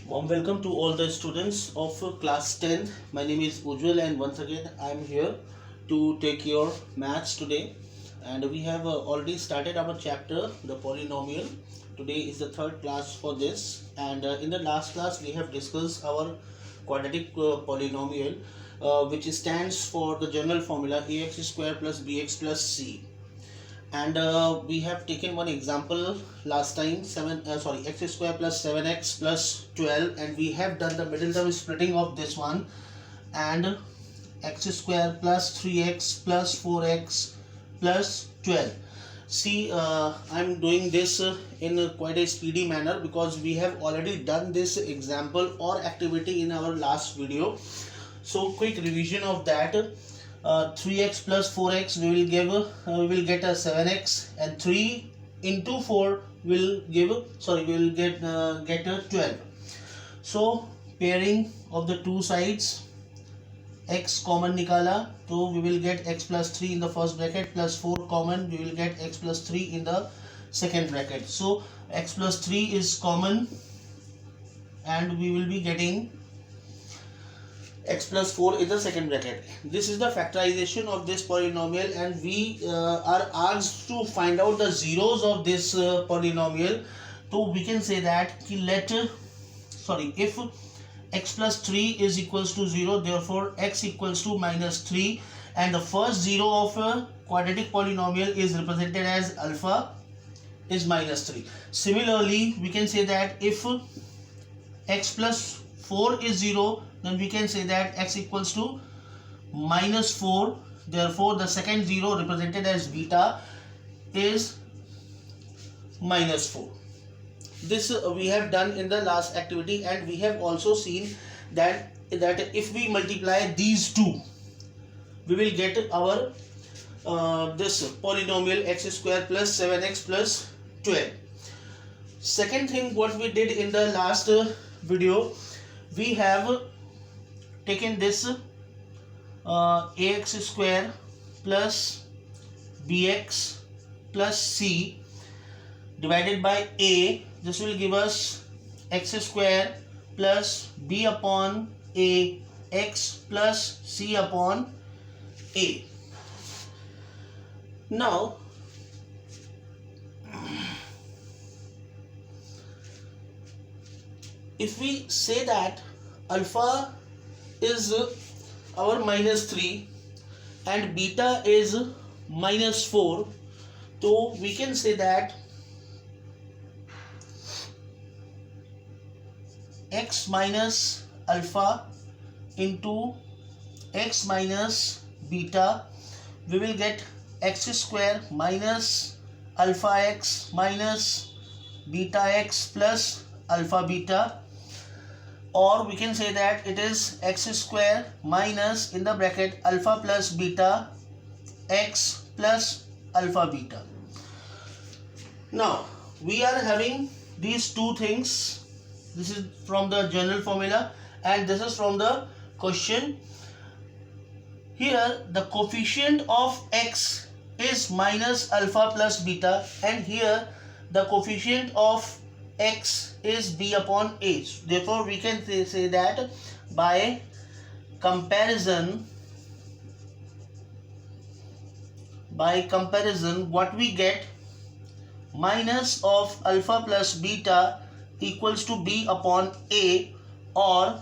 Warm welcome to all the students of class 10. My name is Ujjwal and once again I am here to take your maths today, and we have already started our chapter the polynomial. Today is the third class for this, and in the last class we have discussed our quadratic polynomial, which stands for the general formula ax square plus bx plus c. And we have taken one example last time, x square plus 7x plus 12, and we have done the middle term splitting of this one, and x square plus 3x plus 4x plus 12. See, I'm doing this in quite a speedy manner because we have already done this example or activity in our last video. So quick revision of that. 3x plus 4x we will get a 7x, and 3 into 4 will get a 12. So pairing of the two sides, x common nikala, so we will get x plus 3 in the first bracket, plus 4 common, we will get x plus 3 in the second bracket. So x plus 3 is common and we will be getting x plus 4 in the second bracket. This is the factorization of this polynomial, and we are asked to find out the zeros of this polynomial. So we can say that if x plus 3 is equals to 0, therefore x equals to minus 3, and the first zero of a quadratic polynomial is represented as alpha is minus 3. Similarly, we can say that if x plus 4 is 0, then we can say that x equals to minus 4. Therefore, the second zero represented as beta is minus 4. This we have done in the last activity, and we have also seen that if we multiply these two, we will get our this polynomial x square plus 7x plus 12. Second thing, what we did in the last video, we have taken this ax square plus bx plus c divided by a. This will give us x square plus b upon a x plus c upon a. Now if we say that alpha is our minus 3 and beta is minus 4, so we can say that x minus alpha into x minus beta, we will get x square minus alpha x minus beta x plus alpha beta, or we can say that it is x square minus in the bracket alpha plus beta x plus alpha beta. Now we are having these two things. This is from the general formula and this is from the question. Here the coefficient of x is minus alpha plus beta, and here the coefficient of x is b upon a. Therefore we can say that by comparison what we get, minus of alpha plus beta equals to b upon a, or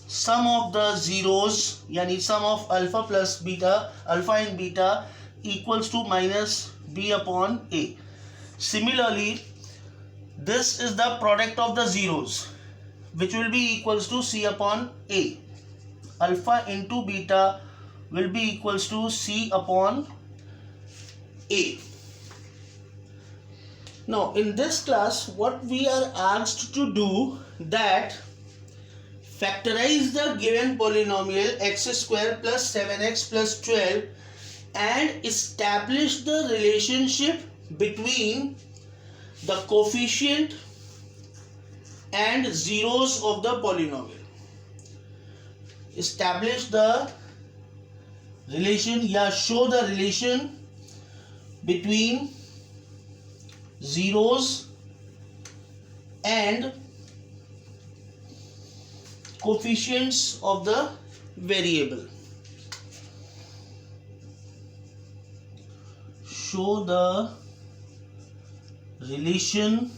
sum of the zeros, yani sum of alpha plus beta, alpha and beta equals to minus b upon a. Similarly, this is the product of the zeros, which will be equals to c upon a. Alpha into beta will be equals to c upon a. Now in this class, what we are asked to do, that factorize the given polynomial x square plus 7x plus 12 and establish the relationship between the coefficient and zeros of the polynomial. Establish the relation, show the relation between zeros and coefficients of the variable. Show the relation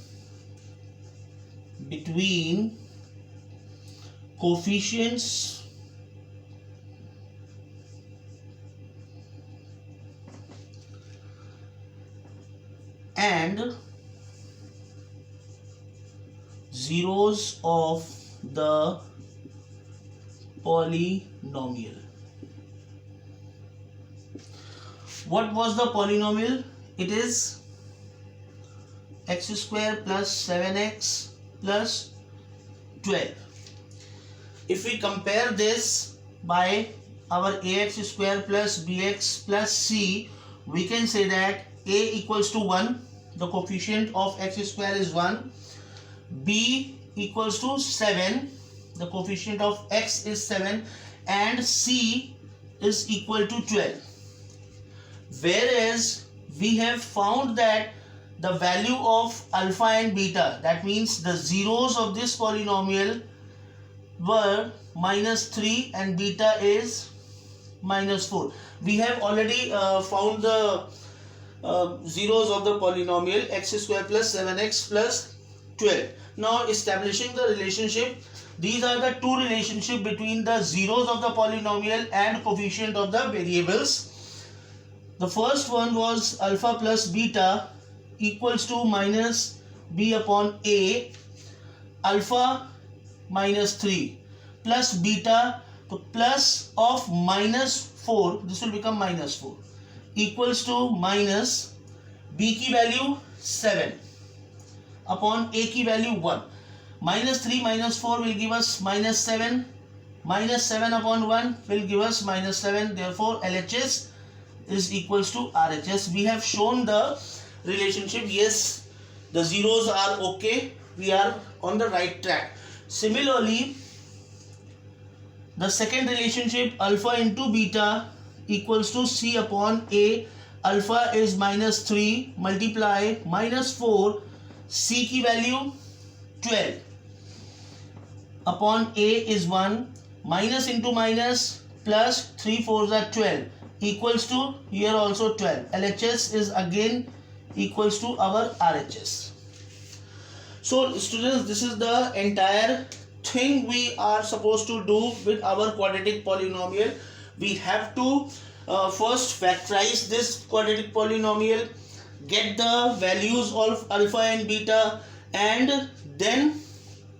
between coefficients and zeros of the polynomial. What was the polynomial? It is x square plus 7x plus 12. If we compare this by our ax square plus bx plus c, we can say that a equals to 1, the coefficient of x square is 1, b equals to 7, the coefficient of x is 7, and c is equal to 12. Whereas we have found that the value of alpha and beta, that means the zeros of this polynomial, were -3 and beta is -4. We have already found the zeros of the polynomial x square plus 7x plus 12. Now establishing the relationship, these are the two relationships between the zeros of the polynomial and coefficient of the variables. The first one was alpha plus beta equals to minus b upon a, alpha -3 plus beta, to plus of -4, this will become -4, equals to minus b की value 7 upon a की value 1. -3 -4 will give us -7, -7 upon 1 will give us -7. Therefore LHS is equals to RHS. We have shown the relationship. Yes, the zeros are okay, we are on the right track. Similarly, the second relationship, alpha into beta equals to c upon a, alpha is -3 multiply -4, c की value 12 upon a is 1, minus into minus plus 3 4s are 12 equals to here also 12. LHS is again equals to our RHS. So students, this is the entire thing we are supposed to do with our quadratic polynomial. We have to first factorize this quadratic polynomial, get the values of alpha and beta, and then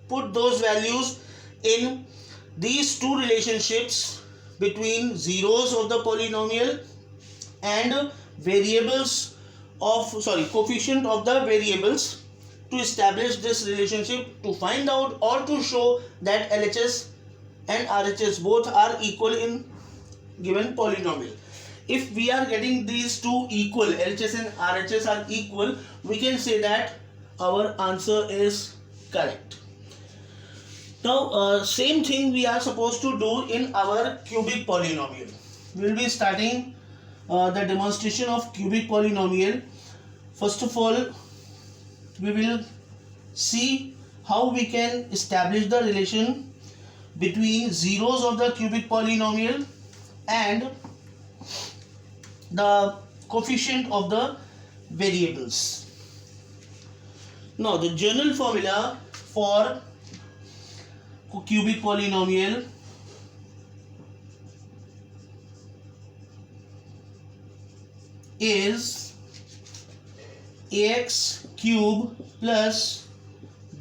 put those values in these two relationships between zeros of the polynomial and variables of coefficient of the variables, to establish this relationship, to find out or to show that LHS and RHS both are equal in given polynomial. If we are getting these two equal, LHS and RHS are equal, we can say that our answer is correct. Now same thing we are supposed to do in our cubic polynomial. We will be starting the demonstration of cubic polynomial. First of all, we will see how we can establish the relation between zeros of the cubic polynomial and the coefficient of the variables. Now the general formula for cubic polynomial is ax cube plus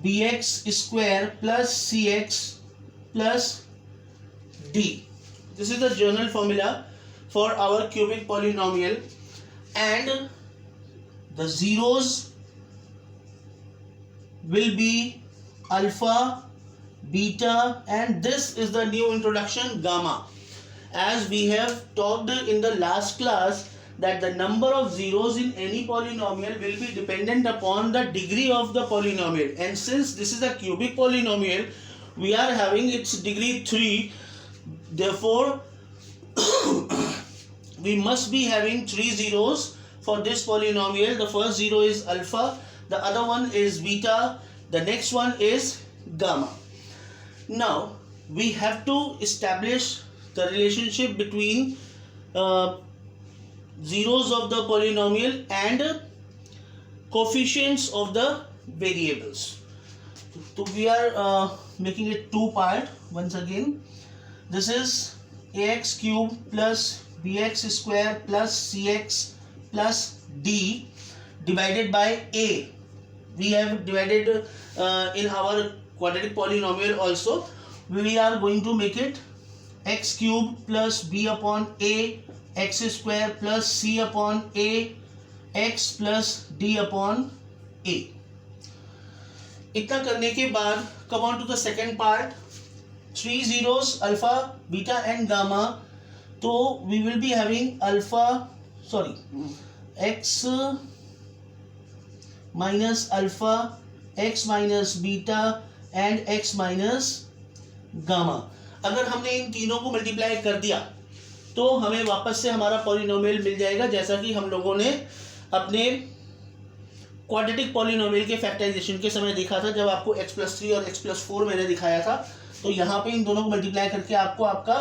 bx square plus cx plus d. This is the general formula for our cubic polynomial, and the zeros will be alpha, beta, and this is the new introduction, gamma. As we have talked in the last class that the number of zeros in any polynomial will be dependent upon the degree of the polynomial, and since this is a cubic polynomial, we are having its degree 3, therefore we must be having 3 zeros for this polynomial. The first zero is alpha, the other one is beta, the next one is gamma. Now we have to establish the relationship between zeros of the polynomial and coefficients of the variables. So we are making it two part once again. This is ax cube plus bx square plus cx plus d divided by a. We have divided in our quadratic polynomial also. We are going to make it x cube plus b upon a x square plus c upon a x plus d upon a. इतना करने के बाद come on to the second part. Three zeros alpha, beta and gamma. So we will be having x minus alpha, x minus beta and x minus gamma. अगर हमने इन तीनों को multiply कर दिया तो हमें वापस से हमारा पॉलिनोमियल मिल जाएगा, जैसा कि हम लोगों ने अपने क्वाड्रेटिक पॉलिनोमियल के फैक्टराइजेशन के समय देखा था, जब आपको x+3 और x+4 मैंने दिखाया था। तो यहाँ पे इन दोनों को मल्टीप्लाई करके आपको आपका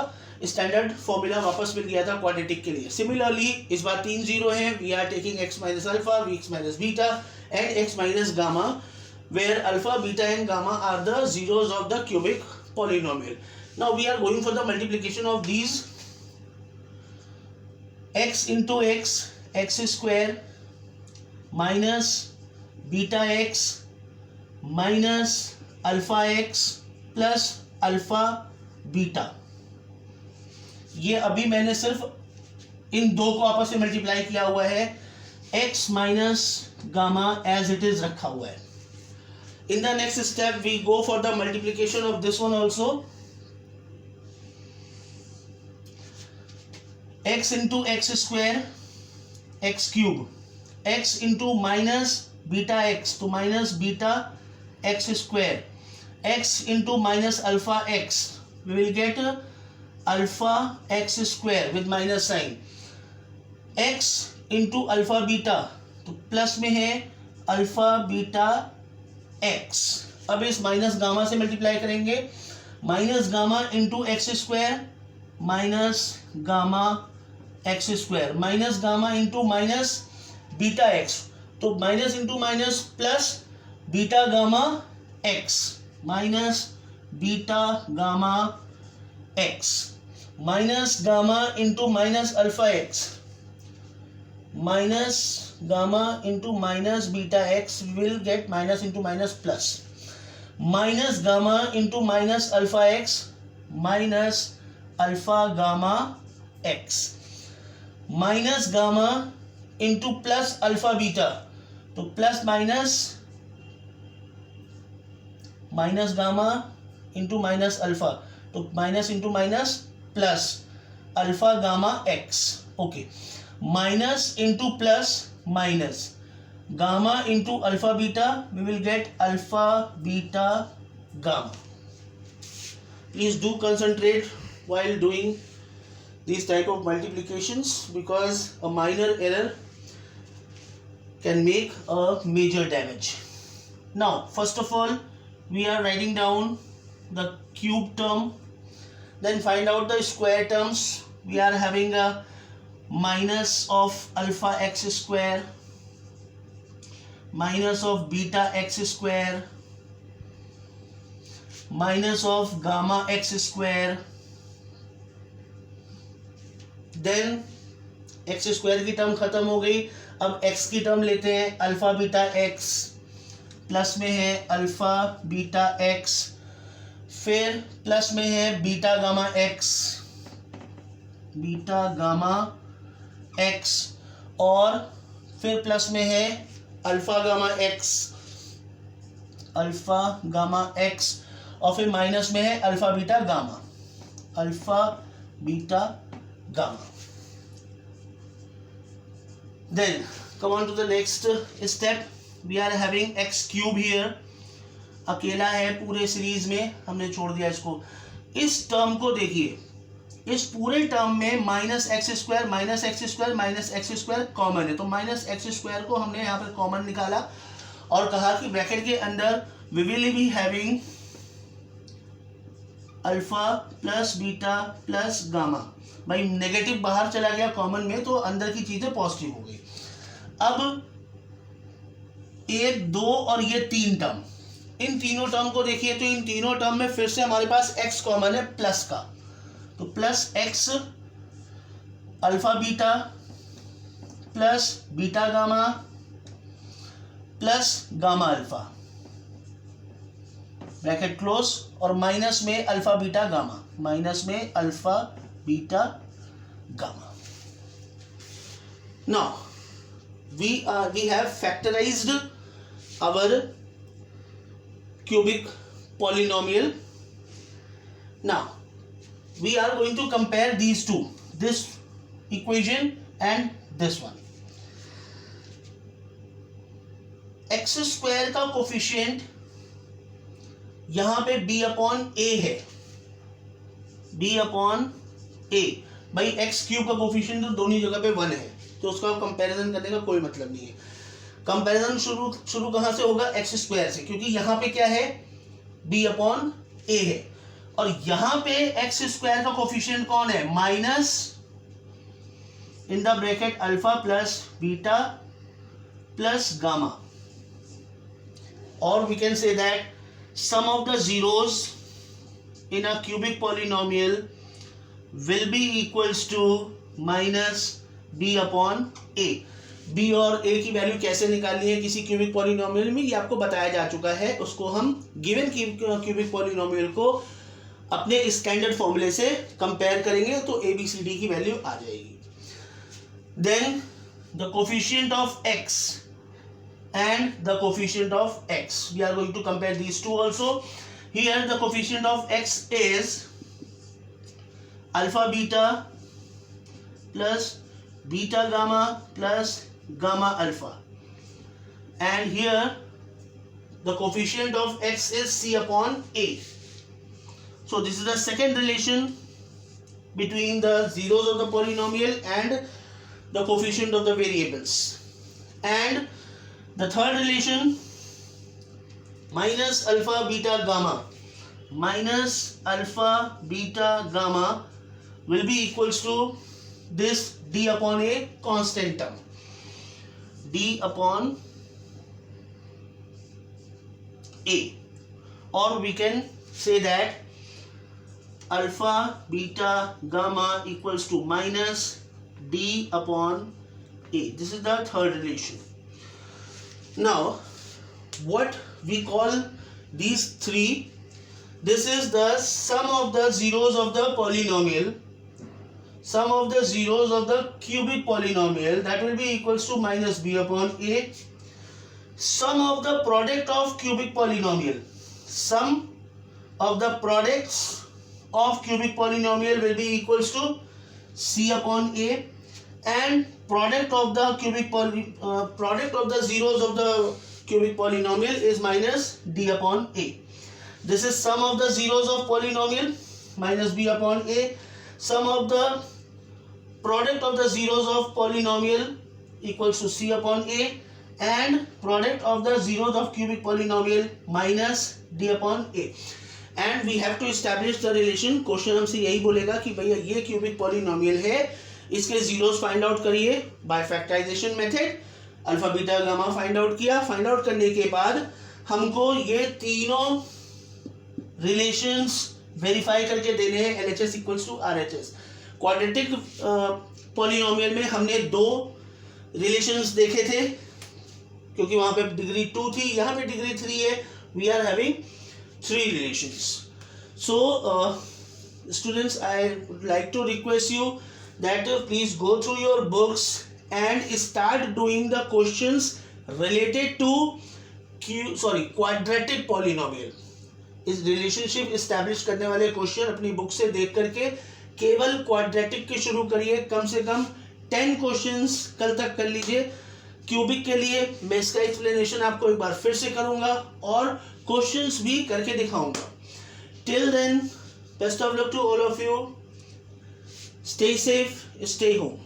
स्टैंडर्ड फॉर्मूला वापस मिल गया था क्वाड्रेटिक के लिए। सिमिलरली इस बार 3 जीरो हैं, we are taking x minus alpha, x minus beta and x minus gamma, where alpha, beta and gamma are the zeros of the cubic polynomial. Now we are going for the multiplication of these x into x square minus beta x minus alpha x plus alpha beta. ये अभी मैंने सिर्फ इन दो को आपस में multiply किया हुआ है, x minus gamma as it is रखा हुआ है। In the next step we go for the multiplication of this one also. x into x square x cube, x into minus beta x तो minus beta x square, x into minus alpha x, we will get alpha x square with minus sign, x into alpha beta तो plus में है alpha beta x। अब इस minus gamma से multiply करेंगे, minus gamma into x square minus gamma x square, minus gamma into minus beta x तो minus into minus plus beta gamma x minus beta gamma x, minus gamma into minus alpha x, minus gamma into minus beta x will get minus into minus plus, minus gamma into minus alpha x minus alpha gamma x, minus gamma into plus alpha beta तो plus minus gamma into minus alpha तो minus into minus plus alpha gamma x. Okay, minus into plus minus gamma into alpha beta, we will get alpha beta gamma. Please do concentrate while doing these type of multiplications because a minor error can make a major damage. Now first of all we are writing down the cube term, then find out the square terms. We are having a minus of alpha x square, minus of beta x square, minus of gamma x square, then x square की term खत्म हो गई। अब x की term लेते हैं, alpha beta x plus में है अल्फा बीटा x, फिर प्लस में है beta gamma x, beta gamma x, और फिर प्लस में है alpha gamma x, alpha gamma x, और फिर माइनस में है alpha beta gamma, alpha beta gamma. Then come on to the next step. We are having x cube here. अकेला है पूरे सीरीज में, हमने छोड़ दिया इसको। इस टर्म को देखिए, इस पूरे टर्म में minus x square minus x square minus x square common है, तो माइनस एक्स स्क्वायर को हमने यहाँ पर कॉमन निकाला और कहा कि ब्रैकेट के अंदर we will be having alpha plus beta plus gamma. भाई नेगेटिव बाहर चला गया कॉमन में, तो अंदर की चीजें पॉजिटिव हो गई। अब 1, 2 और ये 3 टर्म, इन तीनों टर्म को देखिए तो इन तीनों टर्म में फिर से हमारे पास x कॉमन है प्लस का, तो plus x alpha beta plus beta gamma plus gamma alpha, bracket close, और माइनस में अल्फा बीटा गामा, माइनस में alpha beta gamma. Now we have factorized our cubic polynomial. Now we are going to compare these two, this equation and this one. x square का coefficient यहां पे b upon a है, b upon a। भाई x cube का coefficient तो दोनों जगह पे 1 है, तो उसका कंपैरिजन करने का कोई मतलब नहीं है। कंपैरिजन शुरू कहां से होगा? x स्क्वायर से, क्योंकि यहां पे क्या है? b अपॉन a है, और यहां पे x स्क्वायर का कोफिशिएंट कौन है? Minus in the bracket alpha plus beta plus gamma, और we can say that sum of the zeros in a cubic polynomial will be equals to minus b upon a। b और a की value कैसे निकालनी है किसी cubic polynomial में, ये आपको बताया जा चुका है। उसको हम गिवन क्यूबिक पॉलिनोमियल को अपने स्टैंडर्ड फॉर्मूले से कंपेयर करेंगे तो a b c d की वैल्यू आ जाएगी। Then the coefficient of x and the coefficient of x, we are going to compare these two also. Here the coefficient of x is alpha beta plus beta gamma plus gamma alpha, and here the coefficient of x is c upon a. So this is the second relation between the zeros of the polynomial and the coefficient of the variables. And the third relation, minus alpha beta gamma, minus alpha beta gamma will be equals to this d upon a constant term, d upon a, or we can say that alpha beta gamma equals to minus d upon a. This is the third relation. Now what we call these three, this is the sum of the zeros of the polynomial, sum of the zeros of the cubic polynomial, that will be equals to minus b upon a. Sum of the product of cubic polynomial, sum of the products of cubic polynomial will be equals to c upon a, and product of the product of the zeros of the cubic polynomial is minus d upon a. This is sum of the zeros of polynomial, minus b upon a. Sum of the product of the zeros of polynomial equals to c upon a, and product of the zeros of cubic polynomial minus d upon a. And we have to establish the relation. Question हमसे यही बोलेगा कि भैया ये cubic polynomial है, इसके zeros find out करिए by factorisation method. Alpha beta gamma find out किया, फाइंड आउट करने के बाद हमको ये तीनों रिलेशंस वेरीफाई करके देने हैं LHS equals to RHS। Quadratic polynomial में हमने 2 रिलेशंस देखे थे क्योंकि वहां पे डिग्री 2 थी, यहाँ पे डिग्री 3 है। We are having 3 relations. So students, I would like to request you that please go through your books and start doing the questions related to quadratic polynomial. इस रिलेशनशिप एस्टैब्लिश करने वाले question अपनी book से देख करके केवल quadratic के शुरू करिए। कम से कम 10 क्वेश्चंस कल तक कर लीजिए। क्यूबिक के लिए मैं इसका एक्सप्लेनेशन आपको एक बार फिर से करूंगा और क्वेश्चंस भी करके दिखाऊंगा। Till then, best of luck to all of you. Stay safe, stay home.